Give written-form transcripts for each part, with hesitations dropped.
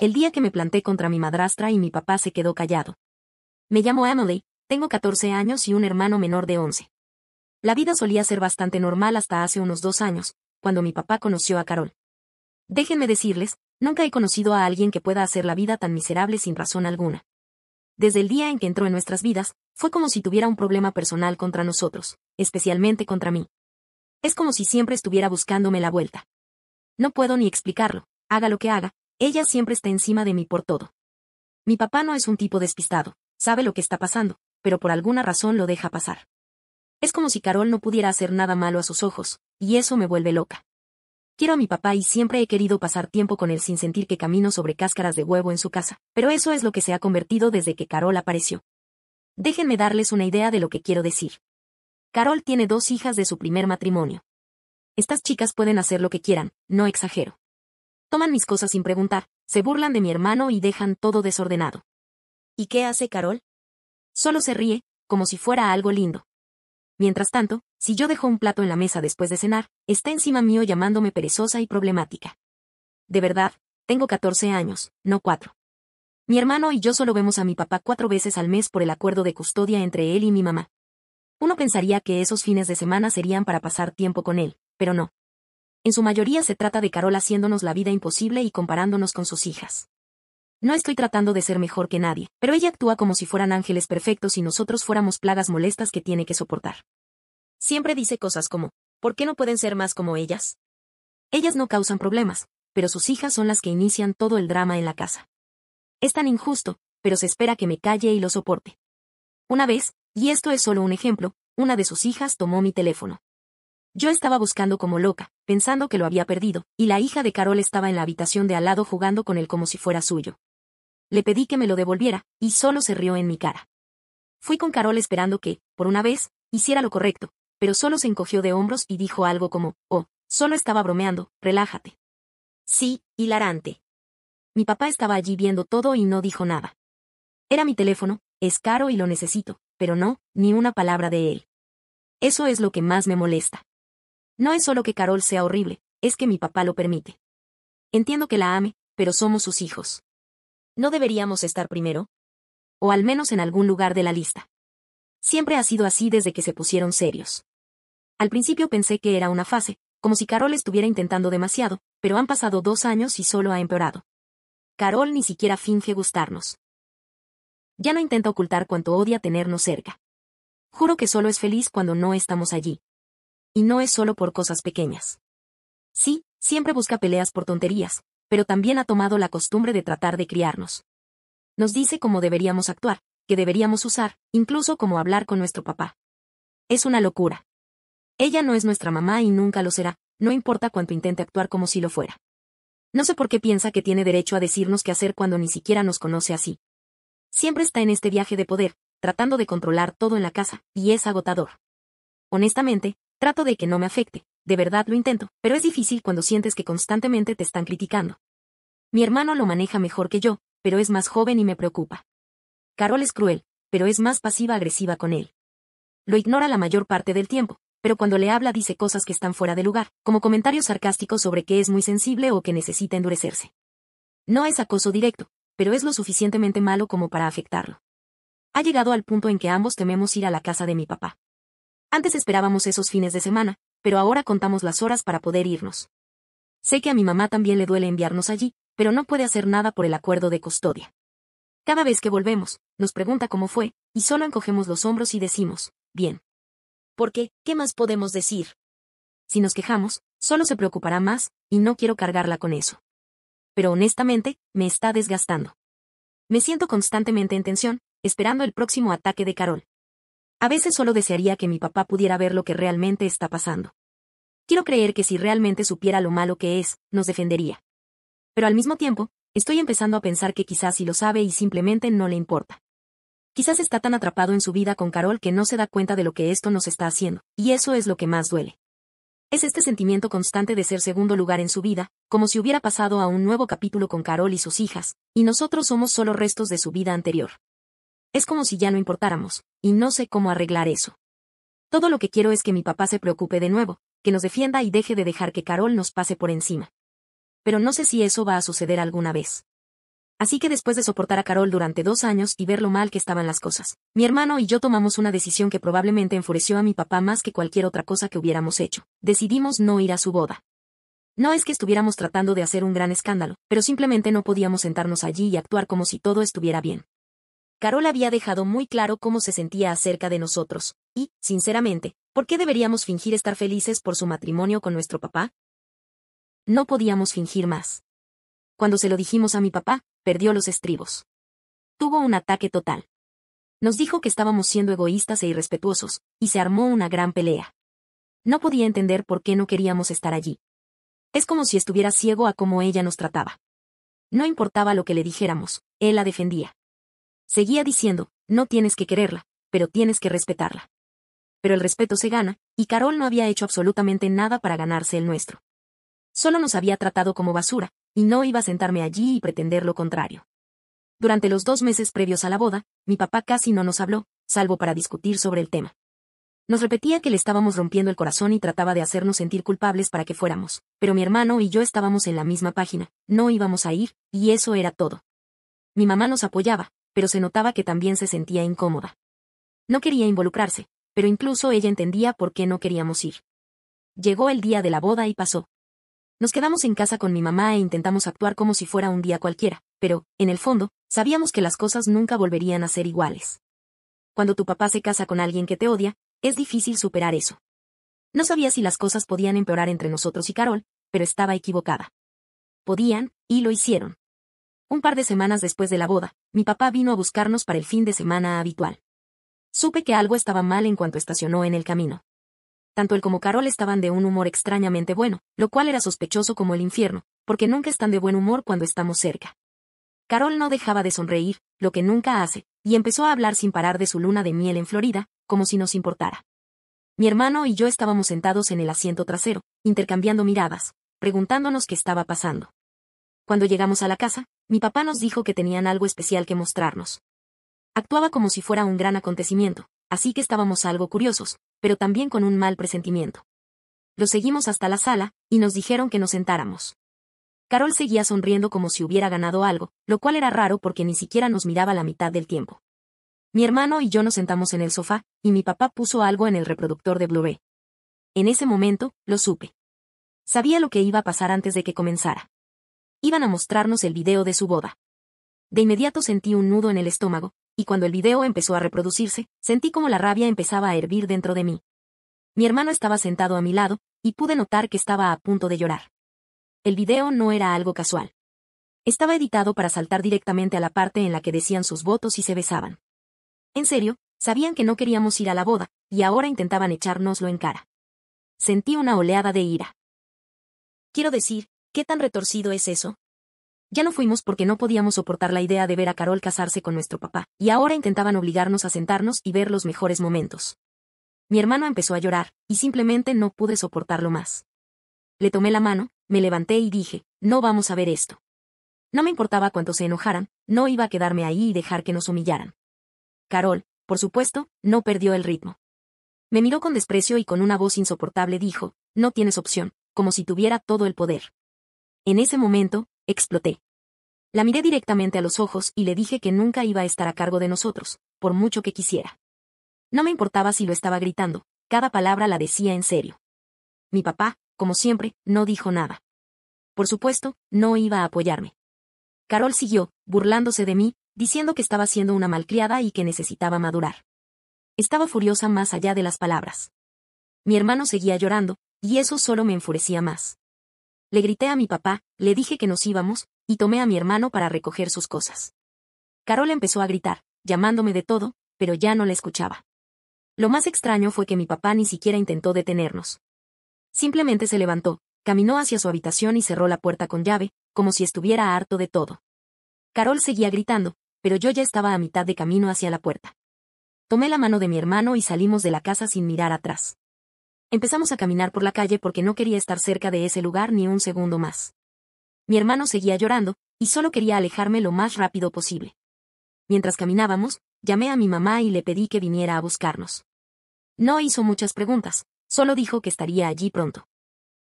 El día que me planté contra mi madrastra y mi papá se quedó callado. Me llamo Emily, tengo 14 años y un hermano menor de 11. La vida solía ser bastante normal hasta hace unos 2 años, cuando mi papá conoció a Carol. Déjenme decirles, nunca he conocido a alguien que pueda hacer la vida tan miserable sin razón alguna. Desde el día en que entró en nuestras vidas, fue como si tuviera un problema personal contra nosotros, especialmente contra mí. Es como si siempre estuviera buscándome la vuelta. No puedo ni explicarlo, haga lo que haga, ella siempre está encima de mí por todo. Mi papá no es un tipo despistado, sabe lo que está pasando, pero por alguna razón lo deja pasar. Es como si Carol no pudiera hacer nada malo a sus ojos, y eso me vuelve loca. Quiero a mi papá y siempre he querido pasar tiempo con él sin sentir que camino sobre cáscaras de huevo en su casa, pero eso es lo que se ha convertido desde que Carol apareció. Déjenme darles una idea de lo que quiero decir. Carol tiene 2 hijas de su primer matrimonio. Estas chicas pueden hacer lo que quieran, no exagero. Toman mis cosas sin preguntar, se burlan de mi hermano y dejan todo desordenado. ¿Y qué hace Carol? Solo se ríe, como si fuera algo lindo. Mientras tanto, si yo dejo un plato en la mesa después de cenar, está encima mío llamándome perezosa y problemática. De verdad, tengo 14 años, no 4. Mi hermano y yo solo vemos a mi papá 4 veces al mes por el acuerdo de custodia entre él y mi mamá. Uno pensaría que esos fines de semana serían para pasar tiempo con él, pero no. En su mayoría se trata de Carol haciéndonos la vida imposible y comparándonos con sus hijas. No estoy tratando de ser mejor que nadie, pero ella actúa como si fueran ángeles perfectos y nosotros fuéramos plagas molestas que tiene que soportar. Siempre dice cosas como, ¿por qué no pueden ser más como ellas? Ellas no causan problemas, pero sus hijas son las que inician todo el drama en la casa. Es tan injusto, pero se espera que me calle y lo soporte. Una vez, y esto es solo un ejemplo, una de sus hijas tomó mi teléfono. Yo estaba buscando como loca, pensando que lo había perdido, y la hija de Carol estaba en la habitación de al lado jugando con él como si fuera suyo. Le pedí que me lo devolviera, y solo se rió en mi cara. Fui con Carol esperando que, por una vez, hiciera lo correcto, pero solo se encogió de hombros y dijo algo como, oh, solo estaba bromeando, relájate. Sí, hilarante. Mi papá estaba allí viendo todo y no dijo nada. Era mi teléfono, es caro y lo necesito, pero no, ni una palabra de él. Eso es lo que más me molesta. No es solo que Carol sea horrible, es que mi papá lo permite. Entiendo que la ame, pero somos sus hijos. ¿No deberíamos estar primero? O al menos en algún lugar de la lista. Siempre ha sido así desde que se pusieron serios. Al principio pensé que era una fase, como si Carol estuviera intentando demasiado, pero han pasado 2 años y solo ha empeorado. Carol ni siquiera finge gustarnos. Ya no intenta ocultar cuánto odia tenernos cerca. Juro que solo es feliz cuando no estamos allí. Y no es solo por cosas pequeñas. Sí, siempre busca peleas por tonterías, pero también ha tomado la costumbre de tratar de criarnos. Nos dice cómo deberíamos actuar, qué deberíamos usar, incluso cómo hablar con nuestro papá. Es una locura. Ella no es nuestra mamá y nunca lo será, no importa cuánto intente actuar como si lo fuera. No sé por qué piensa que tiene derecho a decirnos qué hacer cuando ni siquiera nos conoce así. Siempre está en este viaje de poder, tratando de controlar todo en la casa, y es agotador. Honestamente, trato de que no me afecte, de verdad lo intento, pero es difícil cuando sientes que constantemente te están criticando. Mi hermano lo maneja mejor que yo, pero es más joven y me preocupa. Carol es cruel, pero es más pasiva-agresiva con él. Lo ignora la mayor parte del tiempo, pero cuando le habla dice cosas que están fuera de lugar, como comentarios sarcásticos sobre que es muy sensible o que necesita endurecerse. No es acoso directo, pero es lo suficientemente malo como para afectarlo. Ha llegado al punto en que ambos tememos ir a la casa de mi papá. Antes esperábamos esos fines de semana, pero ahora contamos las horas para poder irnos. Sé que a mi mamá también le duele enviarnos allí, pero no puede hacer nada por el acuerdo de custodia. Cada vez que volvemos, nos pregunta cómo fue, y solo encogemos los hombros y decimos, bien. ¿Por qué? ¿Qué más podemos decir? Si nos quejamos, solo se preocupará más, y no quiero cargarla con eso. Pero honestamente, me está desgastando. Me siento constantemente en tensión, esperando el próximo ataque de Carol. A veces solo desearía que mi papá pudiera ver lo que realmente está pasando. Quiero creer que si realmente supiera lo malo que es, nos defendería. Pero al mismo tiempo, estoy empezando a pensar que quizás sí lo sabe y simplemente no le importa. Quizás está tan atrapado en su vida con Carol que no se da cuenta de lo que esto nos está haciendo, y eso es lo que más duele. Es este sentimiento constante de ser segundo lugar en su vida, como si hubiera pasado a un nuevo capítulo con Carol y sus hijas, y nosotros somos solo restos de su vida anterior. Es como si ya no importáramos, y no sé cómo arreglar eso. Todo lo que quiero es que mi papá se preocupe de nuevo, que nos defienda y deje de dejar que Carol nos pase por encima. Pero no sé si eso va a suceder alguna vez. Así que después de soportar a Carol durante 2 años y ver lo mal que estaban las cosas, mi hermano y yo tomamos una decisión que probablemente enfureció a mi papá más que cualquier otra cosa que hubiéramos hecho. Decidimos no ir a su boda. No es que estuviéramos tratando de hacer un gran escándalo, pero simplemente no podíamos sentarnos allí y actuar como si todo estuviera bien. Carol había dejado muy claro cómo se sentía acerca de nosotros, y, sinceramente, ¿por qué deberíamos fingir estar felices por su matrimonio con nuestro papá? No podíamos fingir más. Cuando se lo dijimos a mi papá, perdió los estribos. Tuvo un ataque total. Nos dijo que estábamos siendo egoístas e irrespetuosos, y se armó una gran pelea. No podía entender por qué no queríamos estar allí. Es como si estuviera ciego a cómo ella nos trataba. No importaba lo que le dijéramos, él la defendía. Seguía diciendo, no tienes que quererla, pero tienes que respetarla. Pero el respeto se gana, y Carol no había hecho absolutamente nada para ganarse el nuestro. Solo nos había tratado como basura, y no iba a sentarme allí y pretender lo contrario. Durante los 2 meses previos a la boda, mi papá casi no nos habló, salvo para discutir sobre el tema. Nos repetía que le estábamos rompiendo el corazón y trataba de hacernos sentir culpables para que fuéramos, pero mi hermano y yo estábamos en la misma página, no íbamos a ir, y eso era todo. Mi mamá nos apoyaba, pero se notaba que también se sentía incómoda. No quería involucrarse, pero incluso ella entendía por qué no queríamos ir. Llegó el día de la boda y pasó. Nos quedamos en casa con mi mamá e intentamos actuar como si fuera un día cualquiera, pero, en el fondo, sabíamos que las cosas nunca volverían a ser iguales. Cuando tu papá se casa con alguien que te odia, es difícil superar eso. No sabía si las cosas podían empeorar entre nosotros y Carol, pero estaba equivocada. Podían, y lo hicieron. Un par de semanas después de la boda, mi papá vino a buscarnos para el fin de semana habitual. Supe que algo estaba mal en cuanto estacionó en el camino. Tanto él como Carol estaban de un humor extrañamente bueno, lo cual era sospechoso como el infierno, porque nunca están de buen humor cuando estamos cerca. Carol no dejaba de sonreír, lo que nunca hace, y empezó a hablar sin parar de su luna de miel en Florida, como si nos importara. Mi hermano y yo estábamos sentados en el asiento trasero, intercambiando miradas, preguntándonos qué estaba pasando. Cuando llegamos a la casa, mi papá nos dijo que tenían algo especial que mostrarnos. Actuaba como si fuera un gran acontecimiento, así que estábamos algo curiosos, pero también con un mal presentimiento. Lo seguimos hasta la sala, y nos dijeron que nos sentáramos. Carol seguía sonriendo como si hubiera ganado algo, lo cual era raro porque ni siquiera nos miraba la mitad del tiempo. Mi hermano y yo nos sentamos en el sofá, y mi papá puso algo en el reproductor de Blu-ray. En ese momento, lo supe. Sabía lo que iba a pasar antes de que comenzara. Iban a mostrarnos el video de su boda. De inmediato sentí un nudo en el estómago, y cuando el video empezó a reproducirse, sentí como la rabia empezaba a hervir dentro de mí. Mi hermano estaba sentado a mi lado, y pude notar que estaba a punto de llorar. El video no era algo casual. Estaba editado para saltar directamente a la parte en la que decían sus votos y se besaban. En serio, sabían que no queríamos ir a la boda, y ahora intentaban echárnoslo en cara. Sentí una oleada de ira. Quiero decir, ¿qué tan retorcido es eso? Ya no fuimos porque no podíamos soportar la idea de ver a Carol casarse con nuestro papá, y ahora intentaban obligarnos a sentarnos y ver los mejores momentos. Mi hermano empezó a llorar, y simplemente no pude soportarlo más. Le tomé la mano, me levanté y dije, no vamos a ver esto. No me importaba cuánto se enojaran, no iba a quedarme ahí y dejar que nos humillaran. Carol, por supuesto, no perdió el ritmo. Me miró con desprecio y con una voz insoportable dijo, no tienes opción, como si tuviera todo el poder. En ese momento, exploté. La miré directamente a los ojos y le dije que nunca iba a estar a cargo de nosotros, por mucho que quisiera. No me importaba si lo estaba gritando, cada palabra la decía en serio. Mi papá, como siempre, no dijo nada. Por supuesto, no iba a apoyarme. Carol siguió, burlándose de mí, diciendo que estaba siendo una malcriada y que necesitaba madurar. Estaba furiosa más allá de las palabras. Mi hermano seguía llorando, y eso solo me enfurecía más. Le grité a mi papá, le dije que nos íbamos, y tomé a mi hermano para recoger sus cosas. Carol empezó a gritar, llamándome de todo, pero ya no la escuchaba. Lo más extraño fue que mi papá ni siquiera intentó detenernos. Simplemente se levantó, caminó hacia su habitación y cerró la puerta con llave, como si estuviera harto de todo. Carol seguía gritando, pero yo ya estaba a mitad de camino hacia la puerta. Tomé la mano de mi hermano y salimos de la casa sin mirar atrás. Empezamos a caminar por la calle porque no quería estar cerca de ese lugar ni un segundo más. Mi hermano seguía llorando, y solo quería alejarme lo más rápido posible. Mientras caminábamos, llamé a mi mamá y le pedí que viniera a buscarnos. No hizo muchas preguntas, solo dijo que estaría allí pronto.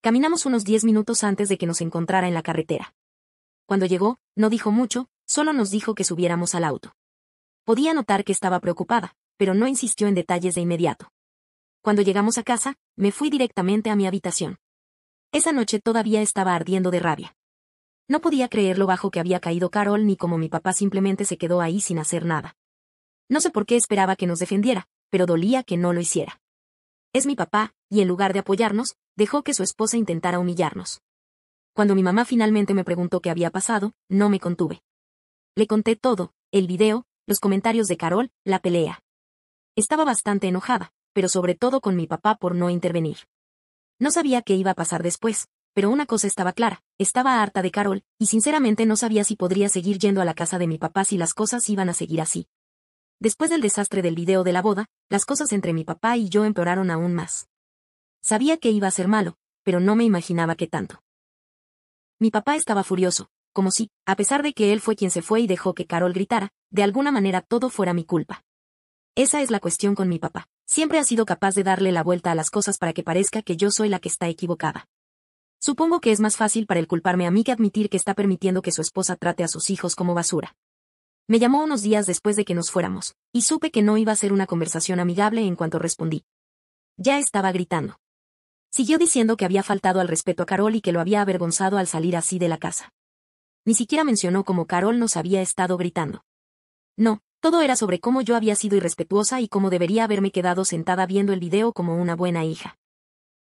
Caminamos unos 10 minutos antes de que nos encontrara en la carretera. Cuando llegó, no dijo mucho, solo nos dijo que subiéramos al auto. Podía notar que estaba preocupada, pero no insistió en detalles de inmediato. Cuando llegamos a casa, me fui directamente a mi habitación. Esa noche todavía estaba ardiendo de rabia. No podía creer lo bajo que había caído Carol ni cómo mi papá simplemente se quedó ahí sin hacer nada. No sé por qué esperaba que nos defendiera, pero dolía que no lo hiciera. Es mi papá, y en lugar de apoyarnos, dejó que su esposa intentara humillarnos. Cuando mi mamá finalmente me preguntó qué había pasado, no me contuve. Le conté todo, el video, los comentarios de Carol, la pelea. Estaba bastante enojada, pero sobre todo con mi papá por no intervenir. No sabía qué iba a pasar después, pero una cosa estaba clara, estaba harta de Carol, y sinceramente no sabía si podría seguir yendo a la casa de mi papá si las cosas iban a seguir así. Después del desastre del video de la boda, las cosas entre mi papá y yo empeoraron aún más. Sabía que iba a ser malo, pero no me imaginaba qué tanto. Mi papá estaba furioso, como si, a pesar de que él fue quien se fue y dejó que Carol gritara, de alguna manera todo fuera mi culpa. Esa es la cuestión con mi papá. Siempre ha sido capaz de darle la vuelta a las cosas para que parezca que yo soy la que está equivocada. Supongo que es más fácil para él culparme a mí que admitir que está permitiendo que su esposa trate a sus hijos como basura. Me llamó unos días después de que nos fuéramos, y supe que no iba a ser una conversación amigable en cuanto respondí. Ya estaba gritando. Siguió diciendo que había faltado al respeto a Carol y que lo había avergonzado al salir así de la casa. Ni siquiera mencionó cómo Carol nos había estado gritando. No, todo era sobre cómo yo había sido irrespetuosa y cómo debería haberme quedado sentada viendo el video como una buena hija.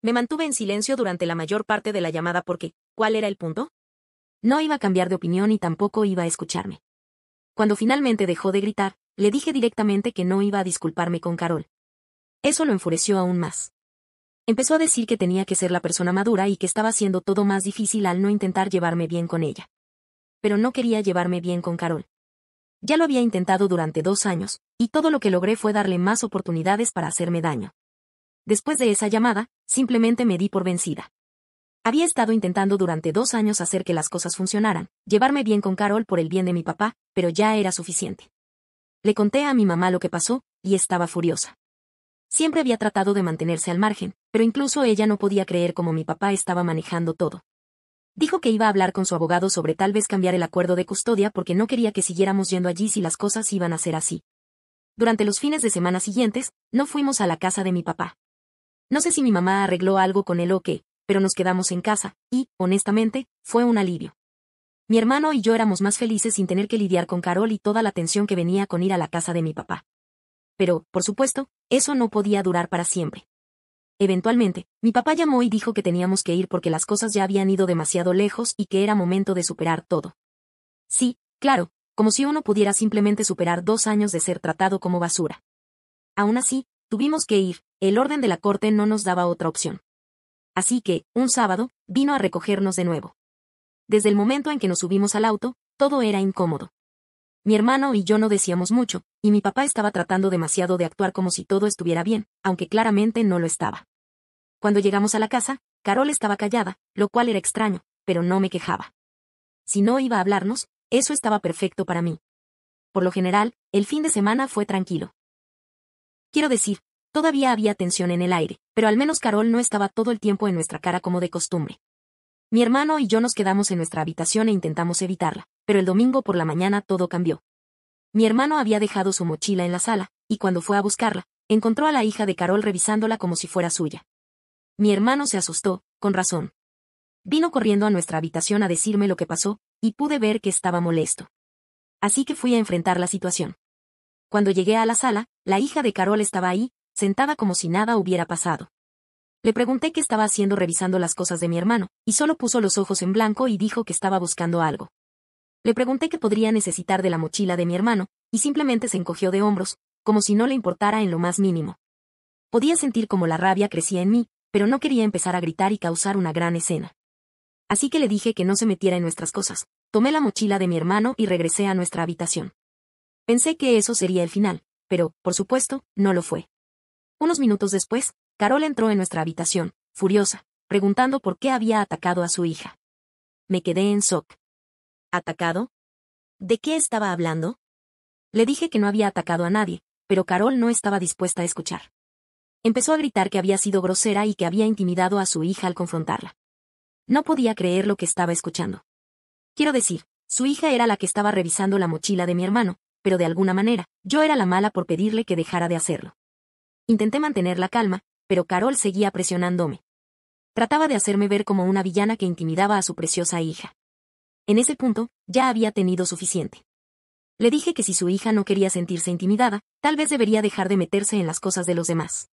Me mantuve en silencio durante la mayor parte de la llamada porque, ¿cuál era el punto? No iba a cambiar de opinión y tampoco iba a escucharme. Cuando finalmente dejó de gritar, le dije directamente que no iba a disculparme con Carol. Eso lo enfureció aún más. Empezó a decir que tenía que ser la persona madura y que estaba haciendo todo más difícil al no intentar llevarme bien con ella. Pero no quería llevarme bien con Carol. Ya lo había intentado durante 2 años, y todo lo que logré fue darle más oportunidades para hacerme daño. Después de esa llamada, simplemente me di por vencida. Había estado intentando durante 2 años hacer que las cosas funcionaran, llevarme bien con Carol por el bien de mi papá, pero ya era suficiente. Le conté a mi mamá lo que pasó, y estaba furiosa. Siempre había tratado de mantenerse al margen, pero incluso ella no podía creer cómo mi papá estaba manejando todo. Dijo que iba a hablar con su abogado sobre tal vez cambiar el acuerdo de custodia porque no quería que siguiéramos yendo allí si las cosas iban a ser así. Durante los fines de semana siguientes, no fuimos a la casa de mi papá. No sé si mi mamá arregló algo con él o qué, pero nos quedamos en casa, y, honestamente, fue un alivio. Mi hermano y yo éramos más felices sin tener que lidiar con Carol y toda la tensión que venía con ir a la casa de mi papá. Pero, por supuesto, eso no podía durar para siempre. Eventualmente, mi papá llamó y dijo que teníamos que ir porque las cosas ya habían ido demasiado lejos y que era momento de superar todo. Sí, claro, como si uno pudiera simplemente superar 2 años de ser tratado como basura. Aún así, tuvimos que ir, el orden de la corte no nos daba otra opción. Así que, un sábado, vino a recogernos de nuevo. Desde el momento en que nos subimos al auto, todo era incómodo. Mi hermano y yo no decíamos mucho, y mi papá estaba tratando demasiado de actuar como si todo estuviera bien, aunque claramente no lo estaba. Cuando llegamos a la casa, Carol estaba callada, lo cual era extraño, pero no me quejaba. Si no iba a hablarnos, eso estaba perfecto para mí. Por lo general, el fin de semana fue tranquilo. Quiero decir, todavía había tensión en el aire, pero al menos Carol no estaba todo el tiempo en nuestra cara como de costumbre. Mi hermano y yo nos quedamos en nuestra habitación e intentamos evitarla, pero el domingo por la mañana todo cambió. Mi hermano había dejado su mochila en la sala, y cuando fue a buscarla, encontró a la hija de Carol revisándola como si fuera suya. Mi hermano se asustó, con razón. Vino corriendo a nuestra habitación a decirme lo que pasó, y pude ver que estaba molesto. Así que fui a enfrentar la situación. Cuando llegué a la sala, la hija de Carol estaba ahí, sentada como si nada hubiera pasado. Le pregunté qué estaba haciendo revisando las cosas de mi hermano, y solo puso los ojos en blanco y dijo que estaba buscando algo. Le pregunté qué podría necesitar de la mochila de mi hermano, y simplemente se encogió de hombros, como si no le importara en lo más mínimo. Podía sentir como la rabia crecía en mí, pero no quería empezar a gritar y causar una gran escena. Así que le dije que no se metiera en nuestras cosas. Tomé la mochila de mi hermano y regresé a nuestra habitación. Pensé que eso sería el final, pero, por supuesto, no lo fue. Unos minutos después, Carol entró en nuestra habitación, furiosa, preguntando por qué había atacado a su hija. Me quedé en shock. ¿Atacado? ¿De qué estaba hablando? Le dije que no había atacado a nadie, pero Carol no estaba dispuesta a escuchar. Empezó a gritar que había sido grosera y que había intimidado a su hija al confrontarla. No podía creer lo que estaba escuchando. Quiero decir, Su hija era la que estaba revisando la mochila de mi hermano, pero de alguna manera, yo era la mala por pedirle que dejara de hacerlo. Intenté mantener la calma, pero Carol seguía presionándome. Trataba de hacerme ver como una villana que intimidaba a su preciosa hija. En ese punto, ya había tenido suficiente. Le dije que si su hija no quería sentirse intimidada, tal vez debería dejar de meterse en las cosas de los demás.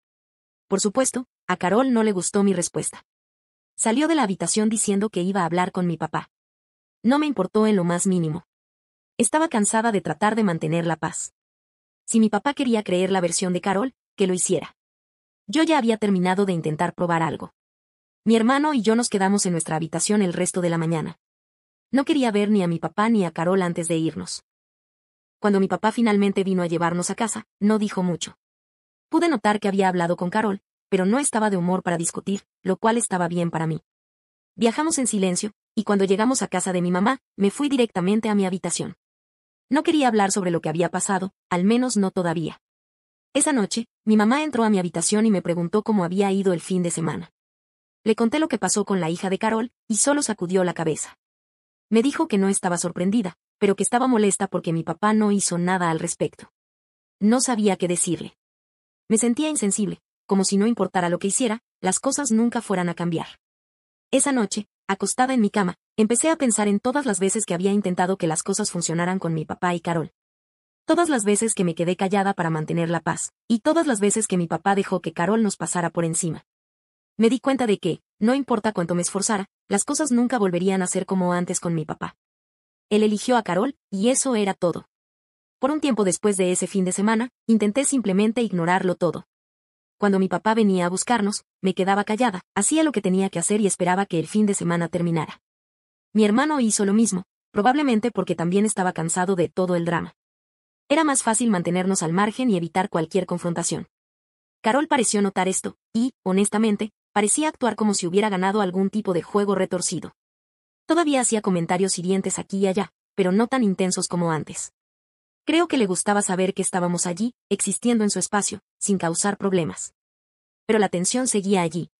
Por supuesto, a Carol no le gustó mi respuesta. Salió de la habitación diciendo que iba a hablar con mi papá. No me importó en lo más mínimo. Estaba cansada de tratar de mantener la paz. Si mi papá quería creer la versión de Carol, que lo hiciera. Yo ya había terminado de intentar probar algo. Mi hermano y yo nos quedamos en nuestra habitación el resto de la mañana. No quería ver ni a mi papá ni a Carol antes de irnos. Cuando mi papá finalmente vino a llevarnos a casa, no dijo mucho. Pude notar que había hablado con Carol, pero no estaba de humor para discutir, lo cual estaba bien para mí. Viajamos en silencio, y cuando llegamos a casa de mi mamá, me fui directamente a mi habitación. No quería hablar sobre lo que había pasado, al menos no todavía. Esa noche, mi mamá entró a mi habitación y me preguntó cómo había ido el fin de semana. Le conté lo que pasó con la hija de Carol, y solo sacudió la cabeza. Me dijo que no estaba sorprendida, pero que estaba molesta porque mi papá no hizo nada al respecto. No sabía qué decirle. Me sentía insensible, como si no importara lo que hiciera, las cosas nunca fueran a cambiar. Esa noche, acostada en mi cama, empecé a pensar en todas las veces que había intentado que las cosas funcionaran con mi papá y Carol. Todas las veces que me quedé callada para mantener la paz, y todas las veces que mi papá dejó que Carol nos pasara por encima. Me di cuenta de que, no importa cuánto me esforzara, las cosas nunca volverían a ser como antes con mi papá. Él eligió a Carol, y eso era todo. Por un tiempo después de ese fin de semana, intenté simplemente ignorarlo todo. Cuando mi papá venía a buscarnos, me quedaba callada, hacía lo que tenía que hacer y esperaba que el fin de semana terminara. Mi hermano hizo lo mismo, probablemente porque también estaba cansado de todo el drama. Era más fácil mantenernos al margen y evitar cualquier confrontación. Carol pareció notar esto, y, honestamente, parecía actuar como si hubiera ganado algún tipo de juego retorcido. Todavía hacía comentarios hirientes aquí y allá, pero no tan intensos como antes. Creo que le gustaba saber que estábamos allí, existiendo en su espacio, sin causar problemas. Pero la tensión seguía allí.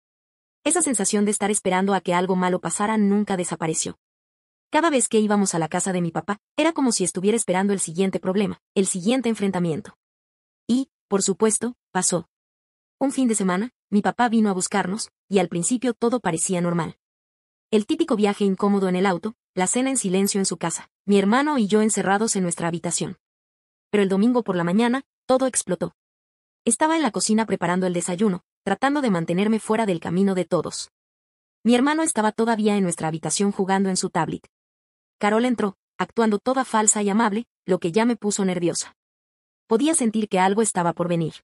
Esa sensación de estar esperando a que algo malo pasara nunca desapareció. Cada vez que íbamos a la casa de mi papá, era como si estuviera esperando el siguiente problema, el siguiente enfrentamiento. Y, por supuesto, pasó. Un fin de semana, mi papá vino a buscarnos, y al principio todo parecía normal. El típico viaje incómodo en el auto, la cena en silencio en su casa, mi hermano y yo encerrados en nuestra habitación. Pero el domingo por la mañana, todo explotó. Estaba en la cocina preparando el desayuno, tratando de mantenerme fuera del camino de todos. Mi hermano estaba todavía en nuestra habitación jugando en su tablet. Carol entró, actuando toda falsa y amable, lo que ya me puso nerviosa. Podía sentir que algo estaba por venir.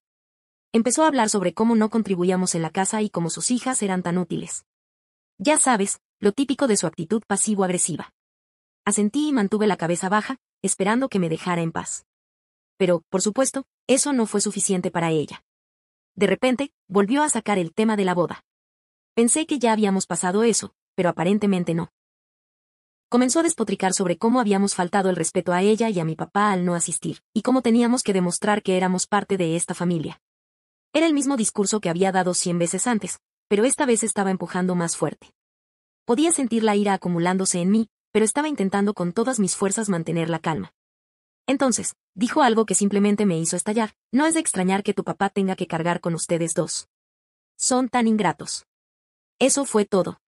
Empezó a hablar sobre cómo no contribuíamos en la casa y cómo sus hijas eran tan útiles. Ya sabes, lo típico de su actitud pasivo-agresiva. Asentí y mantuve la cabeza baja, esperando que me dejara en paz. Pero, por supuesto, eso no fue suficiente para ella. De repente, volvió a sacar el tema de la boda. Pensé que ya habíamos pasado eso, pero aparentemente no. Comenzó a despotricar sobre cómo habíamos faltado el respeto a ella y a mi papá al no asistir, y cómo teníamos que demostrar que éramos parte de esta familia. Era el mismo discurso que había dado 100 veces antes, pero esta vez estaba empujando más fuerte. Podía sentir la ira acumulándose en mí, pero estaba intentando con todas mis fuerzas mantener la calma. Entonces, dijo algo que simplemente me hizo estallar: no es de extrañar que tu papá tenga que cargar con ustedes dos. Son tan ingratos. Eso fue todo.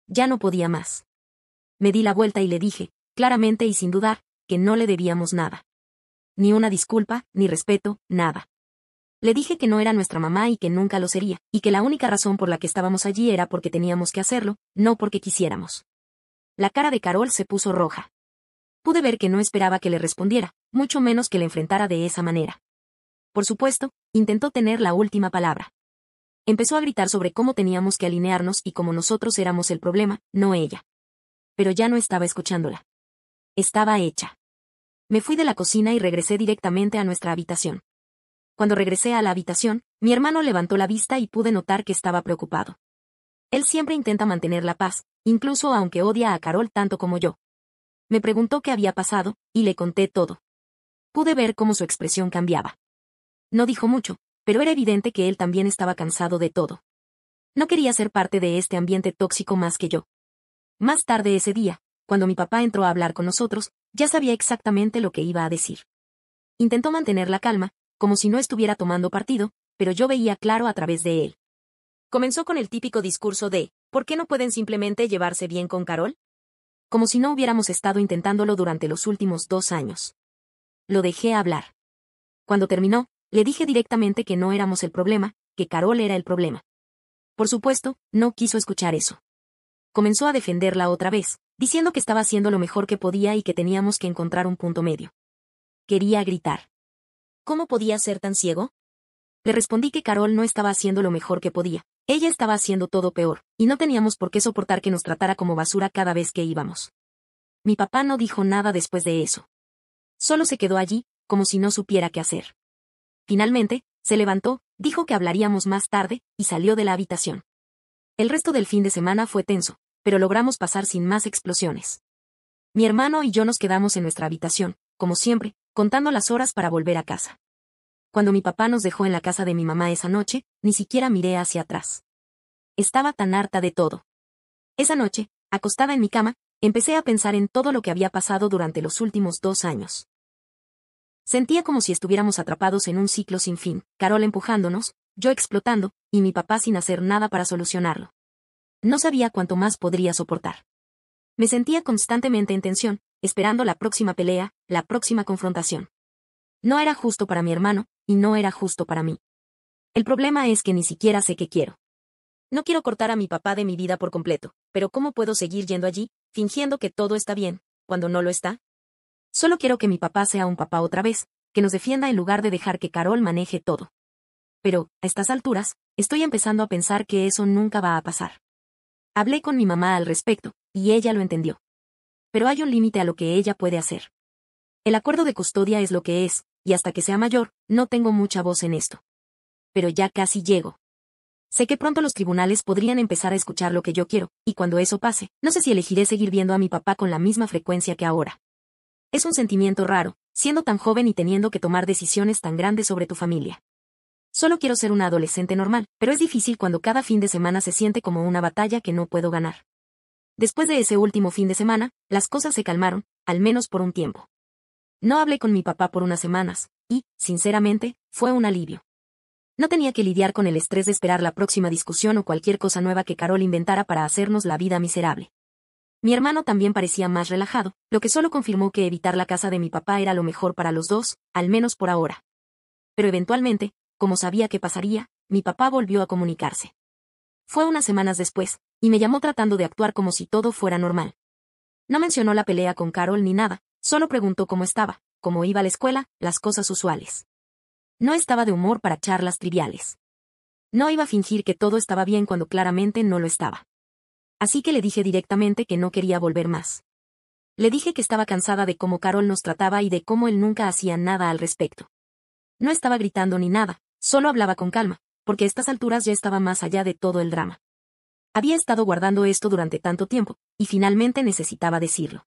Ya no podía más. Me di la vuelta y le dije, claramente y sin dudar, que no le debíamos nada. Ni una disculpa, ni respeto, nada. Le dije que no era nuestra mamá y que nunca lo sería, y que la única razón por la que estábamos allí era porque teníamos que hacerlo, no porque quisiéramos. La cara de Carol se puso roja. Pude ver que no esperaba que le respondiera, mucho menos que le enfrentara de esa manera. Por supuesto, intentó tener la última palabra. Empezó a gritar sobre cómo teníamos que alinearnos y cómo nosotros éramos el problema, no ella. Pero ya no estaba escuchándola. Estaba hecha. Me fui de la cocina y regresé directamente a nuestra habitación. Cuando regresé a la habitación, mi hermano levantó la vista y pude notar que estaba preocupado. Él siempre intenta mantener la paz, incluso aunque odia a Carol tanto como yo. Me preguntó qué había pasado, y le conté todo. Pude ver cómo su expresión cambiaba. No dijo mucho, pero era evidente que él también estaba cansado de todo. No quería ser parte de este ambiente tóxico más que yo. Más tarde ese día, cuando mi papá entró a hablar con nosotros, ya sabía exactamente lo que iba a decir. Intentó mantener la calma, como si no estuviera tomando partido, pero yo veía claro a través de él. Comenzó con el típico discurso de, ¿por qué no pueden simplemente llevarse bien con Carol? Como si no hubiéramos estado intentándolo durante los últimos 2 años. Lo dejé hablar. Cuando terminó, le dije directamente que no éramos el problema, que Carol era el problema. Por supuesto, no quiso escuchar eso. Comenzó a defenderla otra vez, diciendo que estaba haciendo lo mejor que podía y que teníamos que encontrar un punto medio. Quería gritar. ¿Cómo podía ser tan ciego? Le respondí que Carol no estaba haciendo lo mejor que podía. Ella estaba haciendo todo peor, y no teníamos por qué soportar que nos tratara como basura cada vez que íbamos. Mi papá no dijo nada después de eso. Solo se quedó allí, como si no supiera qué hacer. Finalmente, se levantó, dijo que hablaríamos más tarde, y salió de la habitación. El resto del fin de semana fue tenso, pero logramos pasar sin más explosiones. Mi hermano y yo nos quedamos en nuestra habitación, como siempre, contando las horas para volver a casa. Cuando mi papá nos dejó en la casa de mi mamá esa noche, ni siquiera miré hacia atrás. Estaba tan harta de todo. Esa noche, acostada en mi cama, empecé a pensar en todo lo que había pasado durante los últimos 2 años. Sentía como si estuviéramos atrapados en un ciclo sin fin, Carol empujándonos, yo explotando, y mi papá sin hacer nada para solucionarlo. No sabía cuánto más podría soportar. Me sentía constantemente en tensión, esperando la próxima pelea, la próxima confrontación. No era justo para mi hermano, y no era justo para mí. El problema es que ni siquiera sé qué quiero. No quiero cortar a mi papá de mi vida por completo, pero ¿cómo puedo seguir yendo allí, fingiendo que todo está bien, cuando no lo está? Solo quiero que mi papá sea un papá otra vez, que nos defienda en lugar de dejar que Carol maneje todo. Pero, a estas alturas, estoy empezando a pensar que eso nunca va a pasar. Hablé con mi mamá al respecto, y ella lo entendió. Pero hay un límite a lo que ella puede hacer. El acuerdo de custodia es lo que es, y hasta que sea mayor, no tengo mucha voz en esto. Pero ya casi llego. Sé que pronto los tribunales podrían empezar a escuchar lo que yo quiero, y cuando eso pase, no sé si elegiré seguir viendo a mi papá con la misma frecuencia que ahora. Es un sentimiento raro, siendo tan joven y teniendo que tomar decisiones tan grandes sobre tu familia. Solo quiero ser una adolescente normal, pero es difícil cuando cada fin de semana se siente como una batalla que no puedo ganar. Después de ese último fin de semana, las cosas se calmaron, al menos por un tiempo. No hablé con mi papá por unas semanas, y, sinceramente, fue un alivio. No tenía que lidiar con el estrés de esperar la próxima discusión o cualquier cosa nueva que Carol inventara para hacernos la vida miserable. Mi hermano también parecía más relajado, lo que solo confirmó que evitar la casa de mi papá era lo mejor para los dos, al menos por ahora. Pero eventualmente, como sabía que pasaría, mi papá volvió a comunicarse. Fue unas semanas después, y me llamó tratando de actuar como si todo fuera normal. No mencionó la pelea con Carol ni nada, solo preguntó cómo estaba, cómo iba a la escuela, las cosas usuales. No estaba de humor para charlas triviales. No iba a fingir que todo estaba bien cuando claramente no lo estaba. Así que le dije directamente que no quería volver más. Le dije que estaba cansada de cómo Carol nos trataba y de cómo él nunca hacía nada al respecto. No estaba gritando ni nada, solo hablaba con calma, porque a estas alturas ya estaba más allá de todo el drama. Había estado guardando esto durante tanto tiempo, y finalmente necesitaba decirlo.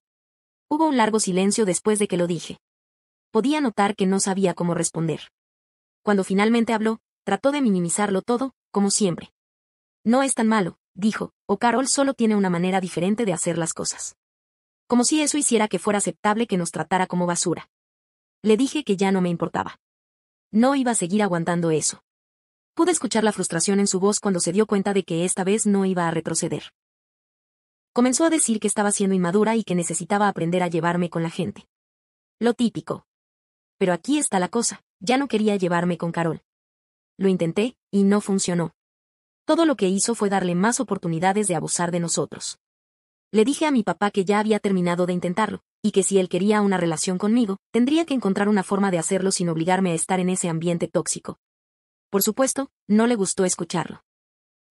Hubo un largo silencio después de que lo dije. Podía notar que no sabía cómo responder. Cuando finalmente habló, trató de minimizarlo todo, como siempre. No es tan malo, dijo, o Carol solo tiene una manera diferente de hacer las cosas. Como si eso hiciera que fuera aceptable que nos tratara como basura. Le dije que ya no me importaba. No iba a seguir aguantando eso. Pude escuchar la frustración en su voz cuando se dio cuenta de que esta vez no iba a retroceder. Comenzó a decir que estaba siendo inmadura y que necesitaba aprender a llevarme con la gente. Lo típico. Pero aquí está la cosa, ya no quería llevarme con Carol. Lo intenté, y no funcionó. Todo lo que hizo fue darle más oportunidades de abusar de nosotros. Le dije a mi papá que ya había terminado de intentarlo, y que si él quería una relación conmigo, tendría que encontrar una forma de hacerlo sin obligarme a estar en ese ambiente tóxico. Por supuesto, no le gustó escucharlo.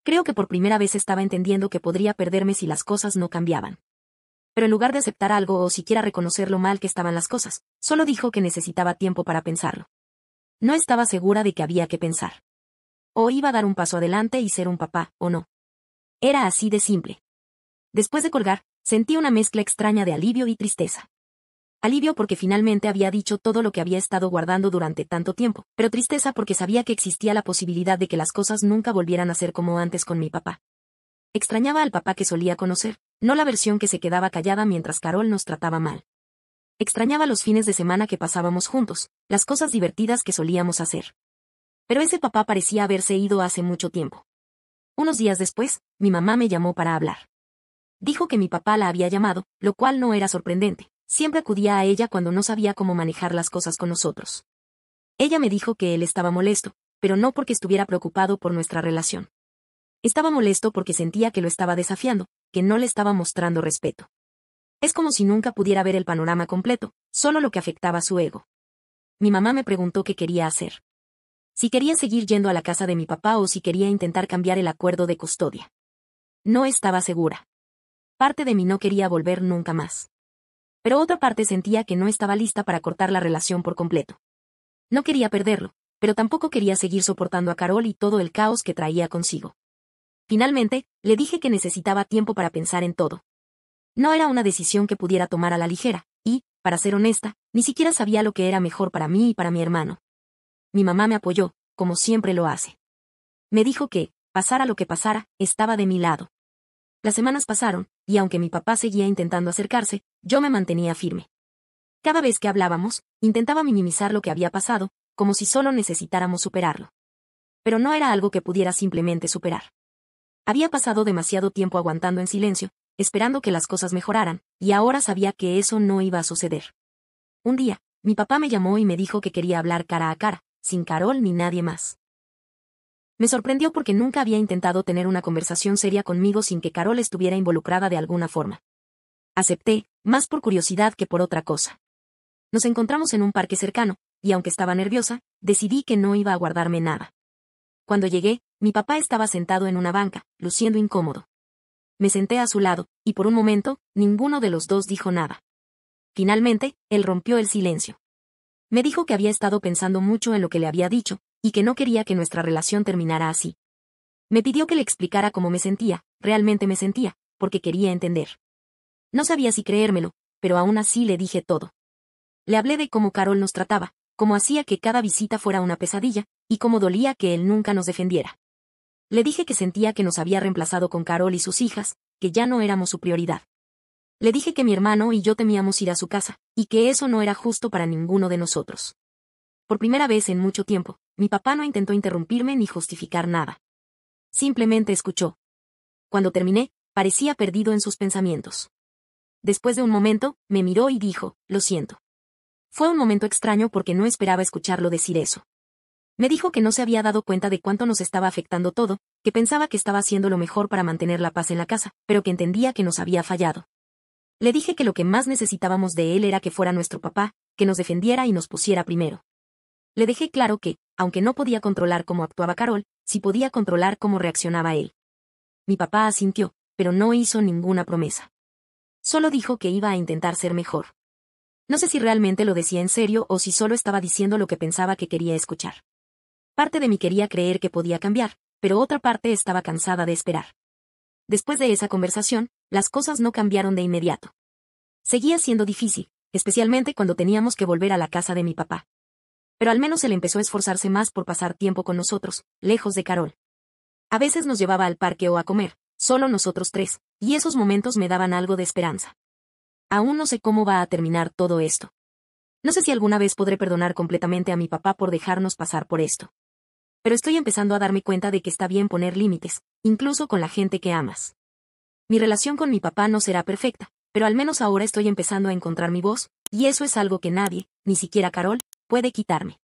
Creo que por primera vez estaba entendiendo que podría perderme si las cosas no cambiaban. Pero en lugar de aceptar algo o siquiera reconocer lo mal que estaban las cosas, solo dijo que necesitaba tiempo para pensarlo. No estaba segura de que había que pensar. O iba a dar un paso adelante y ser un papá, o no. Era así de simple. Después de colgar, sentí una mezcla extraña de alivio y tristeza. Alivio porque finalmente había dicho todo lo que había estado guardando durante tanto tiempo, pero tristeza porque sabía que existía la posibilidad de que las cosas nunca volvieran a ser como antes con mi papá. Extrañaba al papá que solía conocer, no la versión que se quedaba callada mientras Carol nos trataba mal. Extrañaba los fines de semana que pasábamos juntos, las cosas divertidas que solíamos hacer. Pero ese papá parecía haberse ido hace mucho tiempo. Unos días después, mi mamá me llamó para hablar. Dijo que mi papá la había llamado, lo cual no era sorprendente. Siempre acudía a ella cuando no sabía cómo manejar las cosas con nosotros. Ella me dijo que él estaba molesto, pero no porque estuviera preocupado por nuestra relación. Estaba molesto porque sentía que lo estaba desafiando, que no le estaba mostrando respeto. Es como si nunca pudiera ver el panorama completo, solo lo que afectaba a su ego. Mi mamá me preguntó qué quería hacer. Si quería seguir yendo a la casa de mi papá o si quería intentar cambiar el acuerdo de custodia. No estaba segura. Parte de mí no quería volver nunca más. Pero otra parte sentía que no estaba lista para cortar la relación por completo. No quería perderlo, pero tampoco quería seguir soportando a Carol y todo el caos que traía consigo. Finalmente, le dije que necesitaba tiempo para pensar en todo. No era una decisión que pudiera tomar a la ligera, y, para ser honesta, ni siquiera sabía lo que era mejor para mí y para mi hermano. Mi mamá me apoyó, como siempre lo hace. Me dijo que, pasara lo que pasara, estaba de mi lado. Las semanas pasaron, y aunque mi papá seguía intentando acercarse, yo me mantenía firme. Cada vez que hablábamos, intentaba minimizar lo que había pasado, como si solo necesitáramos superarlo. Pero no era algo que pudiera simplemente superar. Había pasado demasiado tiempo aguantando en silencio, esperando que las cosas mejoraran, y ahora sabía que eso no iba a suceder. Un día, mi papá me llamó y me dijo que quería hablar cara a cara, sin Carol ni nadie más. Me sorprendió porque nunca había intentado tener una conversación seria conmigo sin que Carol estuviera involucrada de alguna forma. Acepté, más por curiosidad que por otra cosa. Nos encontramos en un parque cercano, y aunque estaba nerviosa, decidí que no iba a guardarme nada. Cuando llegué, mi papá estaba sentado en una banca, luciendo incómodo. Me senté a su lado, y por un momento, ninguno de los dos dijo nada. Finalmente, él rompió el silencio. Me dijo que había estado pensando mucho en lo que le había dicho, y que no quería que nuestra relación terminara así. Me pidió que le explicara cómo me sentía, realmente me sentía, porque quería entender. No sabía si creérmelo, pero aún así le dije todo. Le hablé de cómo Carol nos trataba, cómo hacía que cada visita fuera una pesadilla, y cómo dolía que él nunca nos defendiera. Le dije que sentía que nos había reemplazado con Carol y sus hijas, que ya no éramos su prioridad. Le dije que mi hermano y yo temíamos ir a su casa, y que eso no era justo para ninguno de nosotros. Por primera vez en mucho tiempo, mi papá no intentó interrumpirme ni justificar nada. Simplemente escuchó. Cuando terminé, parecía perdido en sus pensamientos. Después de un momento, me miró y dijo, lo siento. Fue un momento extraño porque no esperaba escucharlo decir eso. Me dijo que no se había dado cuenta de cuánto nos estaba afectando todo, que pensaba que estaba haciendo lo mejor para mantener la paz en la casa, pero que entendía que nos había fallado. Le dije que lo que más necesitábamos de él era que fuera nuestro papá, que nos defendiera y nos pusiera primero. Le dejé claro que, aunque no podía controlar cómo actuaba Carol, sí podía controlar cómo reaccionaba él. Mi papá asintió, pero no hizo ninguna promesa. Solo dijo que iba a intentar ser mejor. No sé si realmente lo decía en serio o si solo estaba diciendo lo que pensaba que quería escuchar. Parte de mí quería creer que podía cambiar, pero otra parte estaba cansada de esperar. Después de esa conversación, las cosas no cambiaron de inmediato. Seguía siendo difícil, especialmente cuando teníamos que volver a la casa de mi papá. Pero al menos él empezó a esforzarse más por pasar tiempo con nosotros, lejos de Carol. A veces nos llevaba al parque o a comer, solo nosotros tres, y esos momentos me daban algo de esperanza. Aún no sé cómo va a terminar todo esto. No sé si alguna vez podré perdonar completamente a mi papá por dejarnos pasar por esto. Pero estoy empezando a darme cuenta de que está bien poner límites, incluso con la gente que amas. Mi relación con mi papá no será perfecta, pero al menos ahora estoy empezando a encontrar mi voz, y eso es algo que nadie, ni siquiera Carol, puede quitarme.